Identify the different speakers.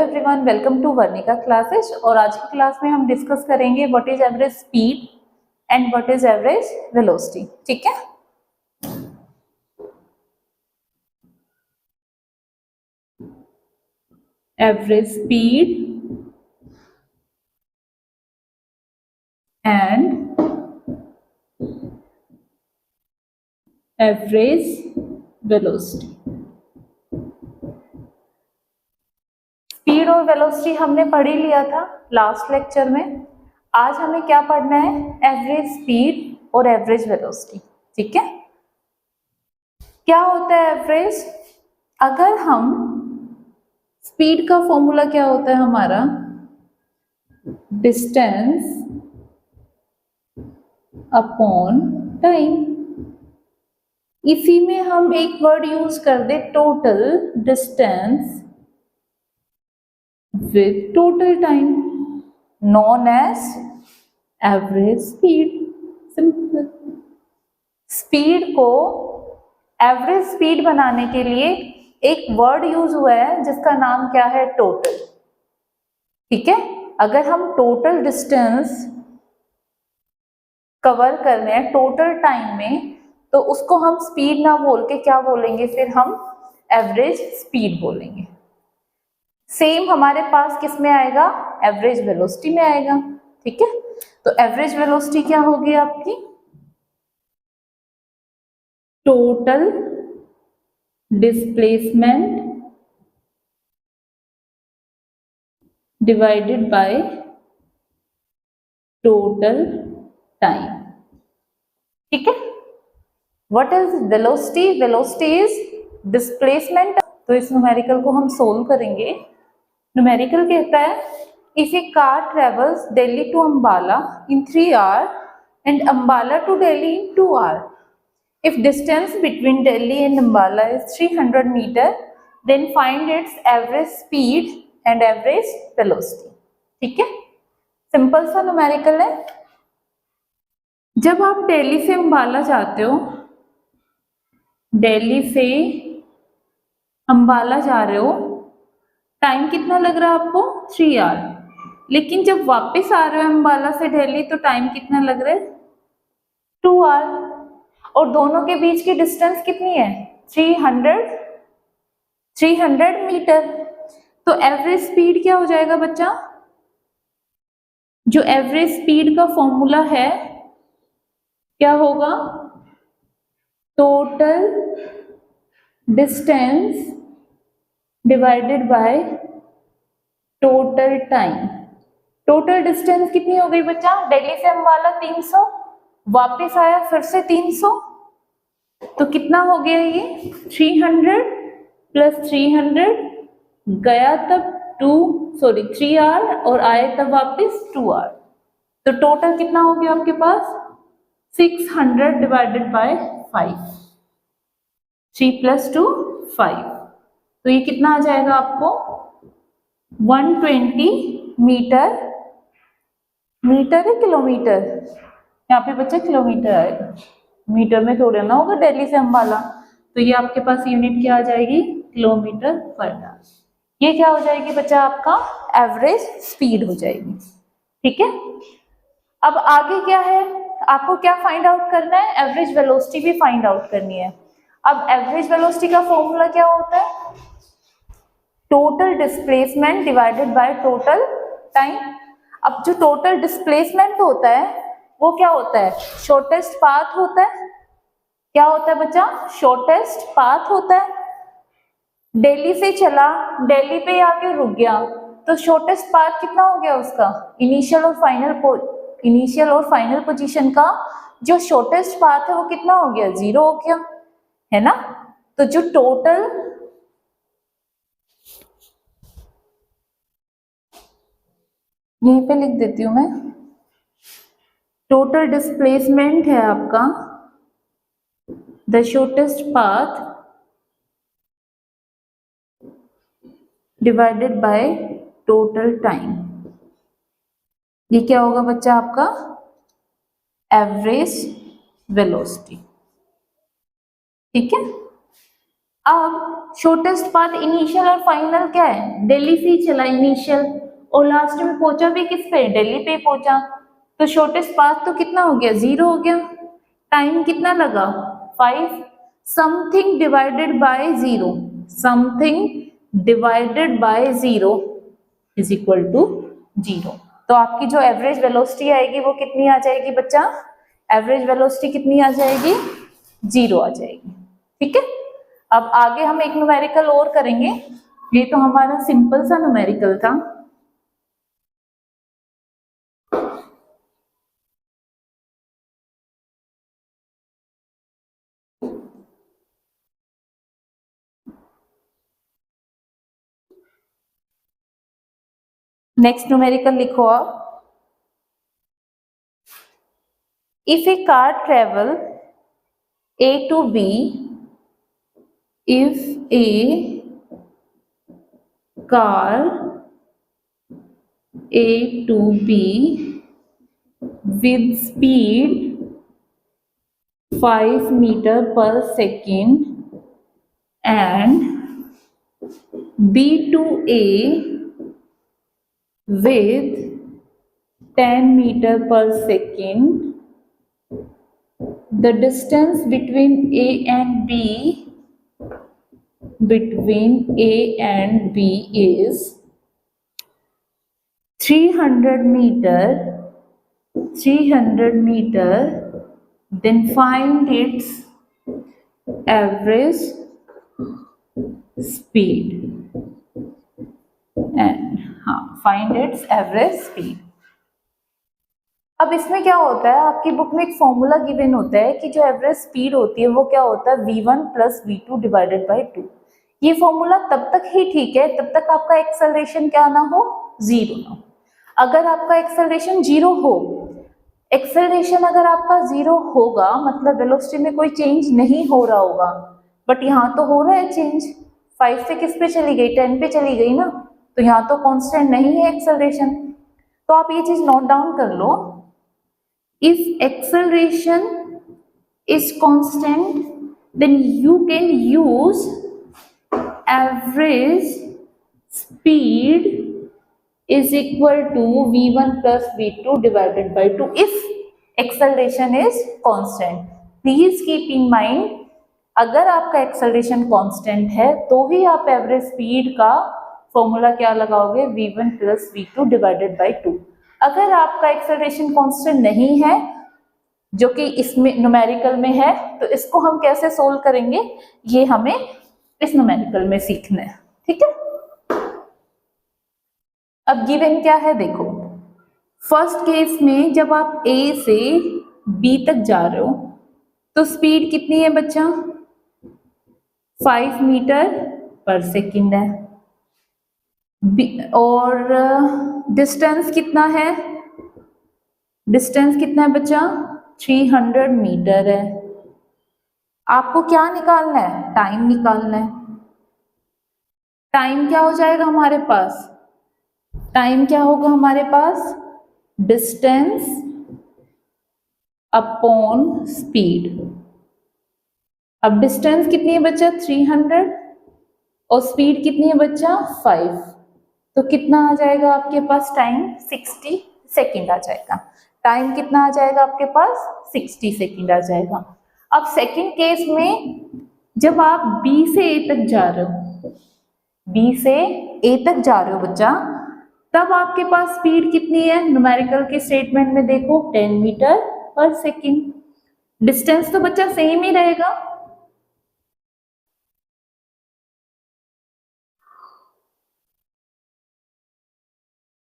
Speaker 1: Everyone, welcome to Varnika classes. और आज की क्लास में हम डिस्कस करेंगे what is average speed and what is average velocity. ठीक है, average speed and average velocity. Speed और वेलोसिटी हमने पढ़ ही लिया था लास्ट लेक्चर में। आज हमें क्या पढ़ना है? एवरेज स्पीड और एवरेज वेलोसिटी। ठीक है, क्या होता है एवरेज? अगर हम स्पीड का फॉर्मूला क्या होता है हमारा? Distance upon time. इसी में हम एक वर्ड यूज कर दे, total distance with total time known as average speed। Simple. Speed को एवरेज स्पीड बनाने के लिए एक वर्ड यूज हुआ है जिसका नाम क्या है? टोटल। ठीक है, अगर हम टोटल डिस्टेंस कवर कर रहे हैं टोटल टाइम में, तो उसको हम स्पीड ना बोल के क्या बोलेंगे? फिर हम एवरेज स्पीड बोलेंगे। सेम हमारे पास किस में आएगा? एवरेज वेलोसिटी में आएगा। ठीक है, तो एवरेज वेलोसिटी क्या होगी आपकी? Total displacement divided by total time. ठीक है, what is velocity? Velocity is displacement. तो इस न्यूमेरिकल को हम सोल्व करेंगे। न्यूमेरिकल कहता है if a car travels Delhi to Ambala in 3 hours and Ambala to Delhi in 2 hours, if distance between Delhi and Ambala is 300 meter, then find its average speed and average velocity। ठीक है, simple सा numerical है। जब आप दिल्ली से अंबाला जाते हो, दिल्ली से अंबाला जा रहे हो, टाइम कितना लग रहा है आपको? 3 आवर। लेकिन जब वापस आ रहे हो अंबाला से दिल्ली, तो टाइम कितना लग रहा है? 2 आवर। और दोनों के बीच की डिस्टेंस कितनी है? 300 मीटर। तो एवरेज स्पीड क्या हो जाएगा बच्चा? जो एवरेज स्पीड का फॉर्मूला है क्या होगा? Total distance divided by total time. Total distance कितनी हो गई बच्चा? दिल्ली से अंबाला 300, वापस आया फिर से 300, तो कितना हो गया ये? 300 प्लस 300, गया तब 3 आवर और आए तब वापस 2 आवर। तो टोटल कितना हो गया आपके पास? 600 डिवाइडेड बाय 5। 3 प्लस 2 5। तो ये कितना आ जाएगा आपको? 120 मीटर। मीटर है किलोमीटर? यहाँ पे बच्चा किलोमीटर आएगा, मीटर में थोड़ा ना होगा दिल्ली से अंबाला। तो ये आपके पास यूनिट क्या आ जाएगी? Kilometre per hour. ये क्या हो जाएगी बच्चा? आपका एवरेज स्पीड हो जाएगी। ठीक है, अब आगे क्या है? आपको क्या फाइंड आउट करना है? एवरेज वेलोसिटी भी फाइंड आउट करनी है। अब एवरेज वेलोसिटी का फॉर्मूला क्या होता है? Total displacement divided by total time. अब जो टोटल डिस्प्लेसमेंट होता है वो क्या होता है? शॉर्टेस्ट पाथ होता है। क्या होता है बच्चा? शॉर्टेस्ट पाथ होता है। दिल्ली से चला, दिल्ली पे आके रुक गया, तो शॉर्टेस्ट पाथ कितना हो गया उसका? इनिशियल और फाइनल पोजीशन का जो शॉर्टेस्ट पाथ है वो कितना हो गया? 0 हो गया, है ना? तो जो टोटल यहीं पे लिख देती हूं मैं, टोटल डिस्प्लेसमेंट है आपका the shortest path divided by total time. ये क्या होगा बच्चा आपका? Average velocity. ठीक है, अब शॉर्टेस्ट पाथ इनिशियल और फाइनल क्या है, दिल्ली से ही चला इनिशियल और लास्ट में पहुंचा भी किस पे, दिल्ली पे पहुंचा, तो शॉर्टेस्ट पाथ तो कितना हो गया, 0 हो गया। टाइम कितना लगा, 5। Something divided by 0, something divided by 0 is equal to 0। तो आपकी जो एवरेज वेलोसिटी आएगी वो कितनी आ जाएगी बच्चा, एवरेज वेलोसिटी कितनी आ जाएगी, 0 आ जाएगी। ठीक है, अब आगे हम एक न्यूमेरिकल और करेंगे, ये तो हमारा सिंपल सा न्यूमेरिकल था। नेक्स्ट न्यूमेरिकल लिखो आप, if A car travel A to B, if a car A to B with speed 5 meter per second and B to A with 10 meter per second, the distance between A and B is 300 meter, then find its average speed and find its average speed। अब इसमें क्या होता है, आपकी book में एक formula given होता है कि जो एवरेज स्पीड होती है वो क्या होता है, v1 plus v2 divided by 2। ये फॉर्मूला तब तक ही ठीक है जब तक आपका एक्सेलरेशन क्या ना हो, 0 ना हो। अगर आपका एक्सेलरेशन 0 हो, एक्सेलरेशन अगर आपका 0 होगा मतलब वेलोसिटी में कोई चेंज नहीं हो रहा होगा, बट यहाँ तो हो रहा है चेंज, 5 से किस पे चली गई, 10 पे चली गई ना, तो यहाँ तो कांस्टेंट नहीं है एक्सेलरेशन। तो आप ये चीज नोट डाउन कर लो, if acceleration is constant then you can use average speed is equal to v1 plus v2 divided by 2 if acceleration is constant। please keep in mind, अगर आपका acceleration constant है तो ही आप एवरेज स्पीड का formula क्या लगाओगे, v1 plus v2 divided by 2। अगर आपका एक्सेलरेशन कांस्टेंट नहीं है, जो कि इसमें न्यूमेरिकल में है, तो इसको हम कैसे सोल्व करेंगे ये हमें इस न्यूमेरिकल में सीखना है। ठीक है, अब गिवन क्या है देखो, फर्स्ट केस में जब आप A से B तक जा रहे हो तो स्पीड कितनी है बच्चा, 5 मीटर पर सेकेंड है, और डिस्टेंस कितना है, डिस्टेंस कितना है बच्चा, 300 मीटर है। आपको क्या निकालना है, टाइम निकालना है। टाइम क्या हो जाएगा हमारे पास, टाइम क्या होगा हमारे पास, डिस्टेंस अपॉन स्पीड। अब डिस्टेंस कितनी है बच्चा, 300 और स्पीड कितनी है बच्चा, 5, तो कितना आ जाएगा आपके पास टाइम, 60 सेकेंड आ जाएगा। टाइम कितना आ जाएगा आपके पास, 60 सेकेंड आ जाएगा। अब सेकेंड केस में जब आप B से A तक जा रहे हो, B से A तक जा रहे हो बच्चा, तब आपके पास स्पीड कितनी है, न्यूमेरिकल के स्टेटमेंट में देखो 10 मीटर पर सेकेंड। डिस्टेंस तो बच्चा सेम ही रहेगा,